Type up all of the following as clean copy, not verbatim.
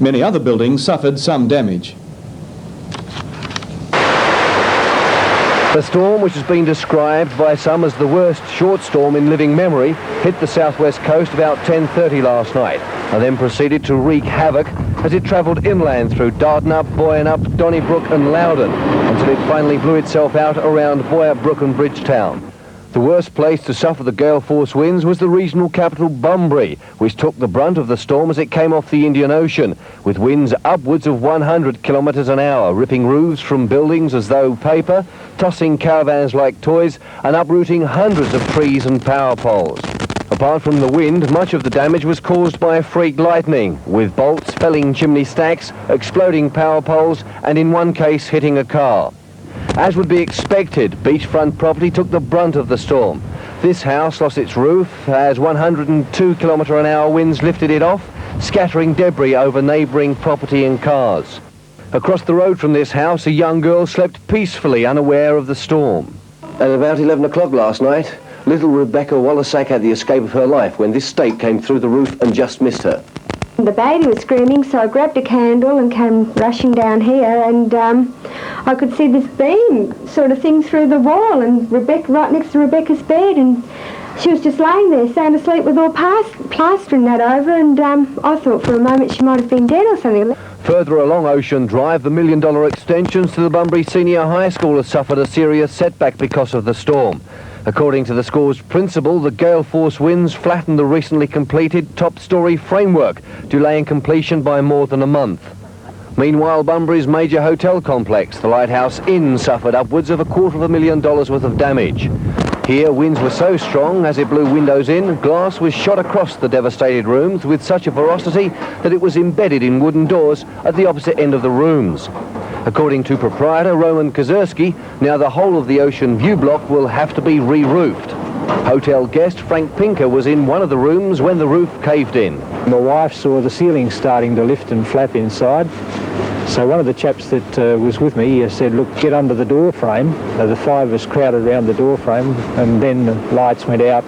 Many other buildings suffered some damage. The storm, which has been described by some as the worst short storm in living memory, hit the southwest coast about 10:30 last night and then proceeded to wreak havoc as it travelled inland through Dardanup, Boyanup, Donnybrook and Loudon until it finally blew itself out around Boyup and Bridgetown. The worst place to suffer the gale force winds was the regional capital Bunbury, which took the brunt of the storm as it came off the Indian Ocean, with winds upwards of 100 kilometres an hour, ripping roofs from buildings as though paper, tossing caravans like toys, and uprooting hundreds of trees and power poles. Apart from the wind, much of the damage was caused by freak lightning, with bolts felling chimney stacks, exploding power poles, and in one case hitting a car. As would be expected, beachfront property took the brunt of the storm. This house lost its roof as 102 km/h winds lifted it off, scattering debris over neighbouring property and cars. Across the road from this house, a young girl slept peacefully, unaware of the storm. At about 11 o'clock last night, little Rebecca Wallasack had the escape of her life when this stake came through the roof and just missed her. The baby was screaming, so I grabbed a candle and came rushing down here, and I could see this beam sort of thing through the wall, and Rebecca, right next to Rebecca's bed, and she was just laying there, sound asleep with all plastering that over, and I thought for a moment she might have been dead or something. Further along Ocean Drive, the $1 million extensions to the Bunbury Senior High School has suffered a serious setback because of the storm. According to the school's principal, the gale force winds flattened the recently completed top-storey framework, delaying completion by more than a month. Meanwhile, Bunbury's major hotel complex, the Lighthouse Inn, suffered upwards of $250,000 worth of damage. Here, winds were so strong, as it blew windows in, glass was shot across the devastated rooms with such a ferocity that it was embedded in wooden doors at the opposite end of the rooms. According to proprietor Roman Kozerski, now the whole of the Ocean View block will have to be re-roofed. Hotel guest Frank Pinker was in one of the rooms when the roof caved in. My wife saw the ceiling starting to lift and flap inside. So one of the chaps that was with me said, look, get under the door frame. The five of us crowded around the door frame, and then the lights went out,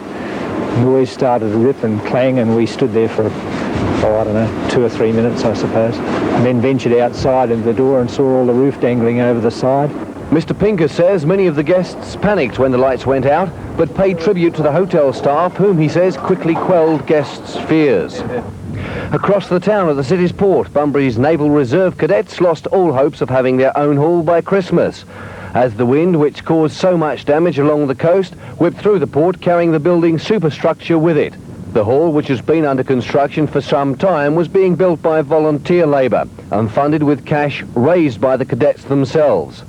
noise started to rip and clang, and we stood there for, I don't know, 2 or 3 minutes, I suppose. And then ventured outside into the door and saw all the roof dangling over the side. Mr. Pinker says many of the guests panicked when the lights went out, but paid tribute to the hotel staff, whom he says quickly quelled guests' fears. Across the town at the city's port, Bunbury's Naval Reserve cadets lost all hopes of having their own hall by Christmas, as the wind, which caused so much damage along the coast, whipped through the port, carrying the building's superstructure with it. The hall, which has been under construction for some time, was being built by volunteer labour and funded with cash raised by the cadets themselves.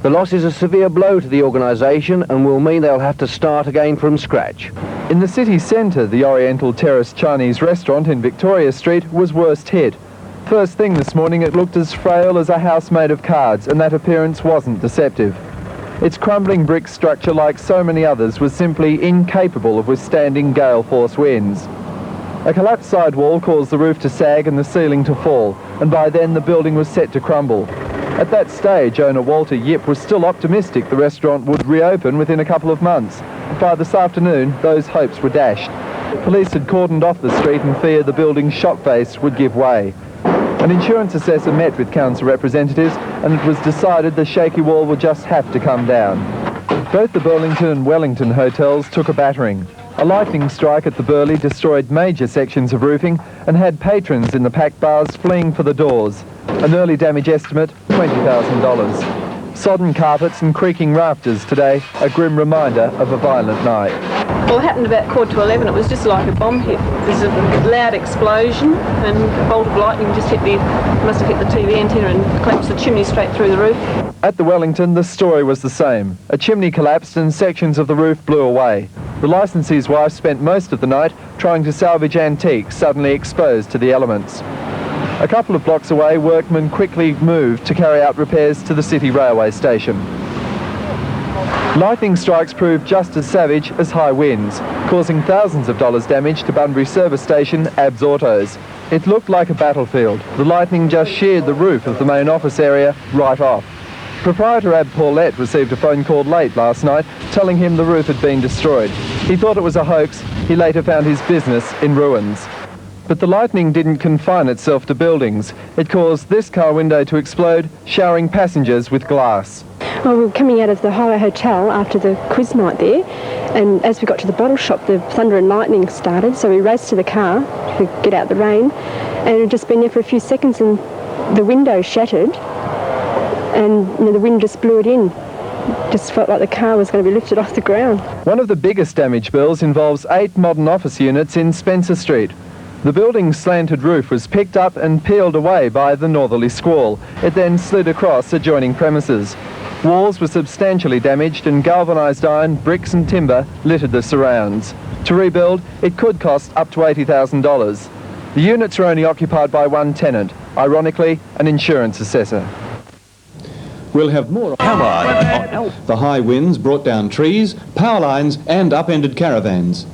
The loss is a severe blow to the organisation and will mean they'll have to start again from scratch. In the city centre, the Oriental Terrace Chinese restaurant in Victoria Street was worst hit. First thing this morning, it looked as frail as a house made of cards, and that appearance wasn't deceptive. Its crumbling brick structure, like so many others, was simply incapable of withstanding gale force winds. A collapsed side wall caused the roof to sag and the ceiling to fall, and by then the building was set to crumble. At that stage, owner Walter Yip was still optimistic the restaurant would reopen within a couple of months. By this afternoon, those hopes were dashed. Police had cordoned off the street and feared the building's shop face would give way. An insurance assessor met with council representatives, and it was decided the shaky wall would just have to come down. Both the Burlington and Wellington hotels took a battering. A lightning strike at the Burley destroyed major sections of roofing and had patrons in the packed bars fleeing for the doors. An early damage estimate, $20,000. Sodden carpets and creaking rafters today, a grim reminder of a violent night. Well, it happened about 11:15. It was just like a bomb hit. There's a loud explosion and a bolt of lightning just must have hit the TV antenna and collapsed the chimney straight through the roof. At the Wellington, the story was the same. A chimney collapsed and sections of the roof blew away. The licensee's wife spent most of the night trying to salvage antiques suddenly exposed to the elements. A couple of blocks away, workmen quickly moved to carry out repairs to the city railway station. Lightning strikes proved just as savage as high winds, causing thousands of dollars damage to Bunbury service station Abs Autos. It looked like a battlefield. The lightning just sheared the roof of the main office area right off. Proprietor Ab Paulette received a phone call late last night telling him the roof had been destroyed. He thought it was a hoax. He later found his business in ruins. But the lightning didn't confine itself to buildings. It caused this car window to explode, showering passengers with glass. Well, we were coming out of the Higher Hotel after the quiz night there, and as we got to the bottle shop, the thunder and lightning started, so we raced to the car to get out the rain, and it had just been there for a few seconds, and the window shattered, and the wind just blew it in. Just felt like the car was going to be lifted off the ground. One of the biggest damage bills involves 8 modern office units in Spencer Street. The building's slanted roof was picked up and peeled away by the northerly squall. It then slid across adjoining premises. Walls were substantially damaged and galvanised iron, bricks and timber littered the surrounds. To rebuild, it could cost up to $80,000. The units are only occupied by one tenant, ironically an insurance assessor. We'll have more. The high winds brought down trees, power lines and upended caravans.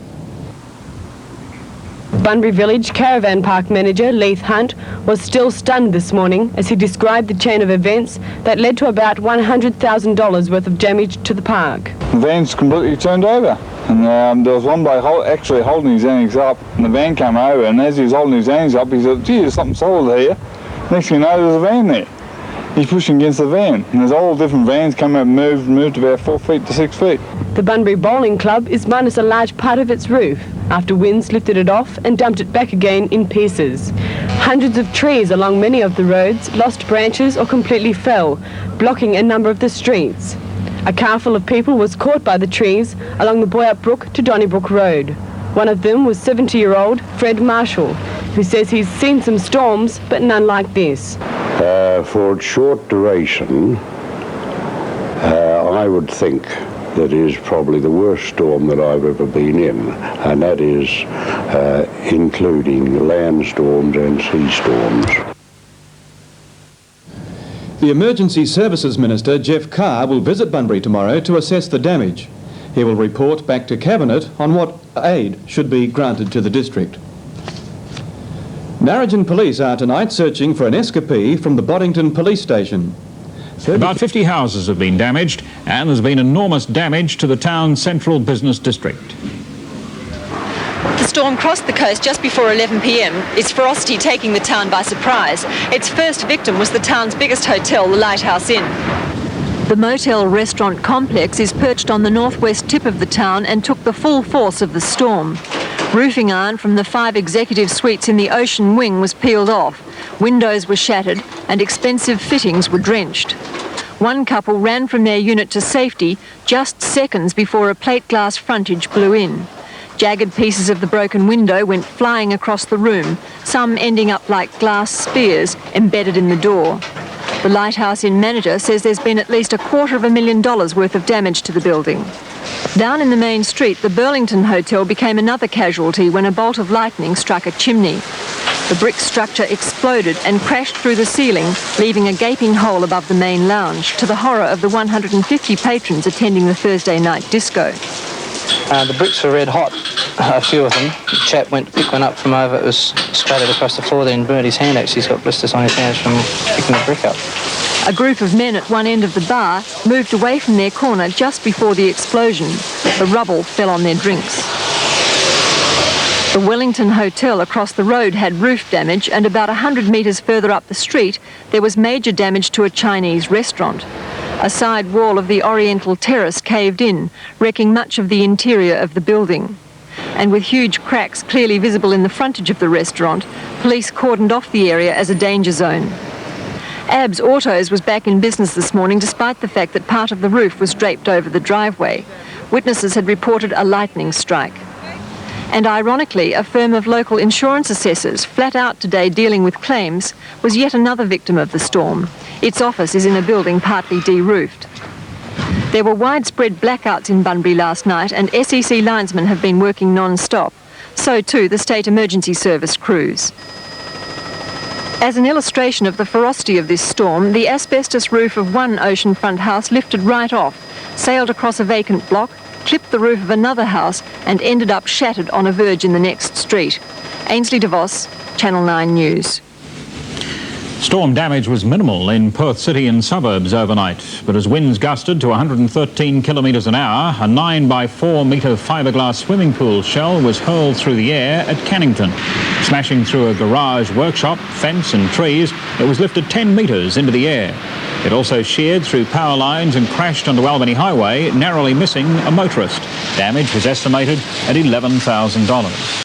Bunbury Village Caravan Park manager Leith Hunt was still stunned this morning as he described the chain of events that led to about $100,000 worth of damage to the park. The van's completely turned over, and there was one bloke actually holding his annex up, and the van came over, and as he was holding his annex up, he said, "Gee, there's something solid here." Next thing you know, there's a van there. He's pushing against the van, and there's all different vans come out and moved about 4 feet to 6 feet. The Bunbury Bowling Club is minus a large part of its roof after winds lifted it off and dumped it back again in pieces. Hundreds of trees along many of the roads lost branches or completely fell, blocking a number of the streets. A car full of people was caught by the trees along the Boyup Brook to Donnybrook Road. One of them was 70-year-old Fred Marshall, who says he's seen some storms, but none like this. For its short duration, I would think that is probably the worst storm that I've ever been in, and that is including land storms and sea storms. The Emergency Services Minister, Jeff Carr, will visit Bunbury tomorrow to assess the damage. He will report back to Cabinet on what aid should be granted to the district. Narrogin police are tonight searching for an escapee from the Boddington police station. About 50 houses have been damaged, and there's been enormous damage to the town's central business district. The storm crossed the coast just before 11 p.m, its ferocity taking the town by surprise. Its first victim was the town's biggest hotel, the Lighthouse Inn. The motel restaurant complex is perched on the northwest tip of the town and took the full force of the storm. Roofing iron from the 5 executive suites in the Ocean Wing was peeled off. Windows were shattered and expensive fittings were drenched. One couple ran from their unit to safety just seconds before a plate glass frontage blew in. Jagged pieces of the broken window went flying across the room, some ending up like glass spears embedded in the door. The Lighthouse Inn manager says there's been at least $250,000 worth of damage to the building. Down in the main street, the Burlington Hotel became another casualty when a bolt of lightning struck a chimney. The brick structure exploded and crashed through the ceiling, leaving a gaping hole above the main lounge, to the horror of the 150 patrons attending the Thursday night disco. The bricks were red hot, a few of them. The chap went to pick one up from over, it was splattered across the floor, then burned his hand. Actually, he's got blisters on his hands from picking the brick up. A group of men at one end of the bar moved away from their corner just before the explosion. The rubble fell on their drinks. The Wellington Hotel across the road had roof damage, and about 100 metres further up the street there was major damage to a Chinese restaurant. A side wall of the Oriental Terrace caved in, wrecking much of the interior of the building. And with huge cracks clearly visible in the frontage of the restaurant, police cordoned off the area as a danger zone. Abs Autos was back in business this morning despite the fact that part of the roof was draped over the driveway. Witnesses had reported a lightning strike. And ironically, a firm of local insurance assessors, flat out today dealing with claims, was yet another victim of the storm. Its office is in a building partly de-roofed. There were widespread blackouts in Bunbury last night, and SEC linesmen have been working non-stop. So too the State Emergency Service crews. As an illustration of the ferocity of this storm, the asbestos roof of one oceanfront house lifted right off, sailed across a vacant block, clipped the roof of another house and ended up shattered on a verge in the next street. Ainsley DeVos, Channel 9 News. Storm damage was minimal in Perth city and suburbs overnight, but as winds gusted to 113 kilometres an hour, a 9 by 4 metre fiberglass swimming pool shell was hurled through the air at Cannington. Smashing through a garage, workshop, fence and trees, it was lifted 10 metres into the air. It also sheared through power lines and crashed onto Albany Highway, narrowly missing a motorist. Damage was estimated at $11,000.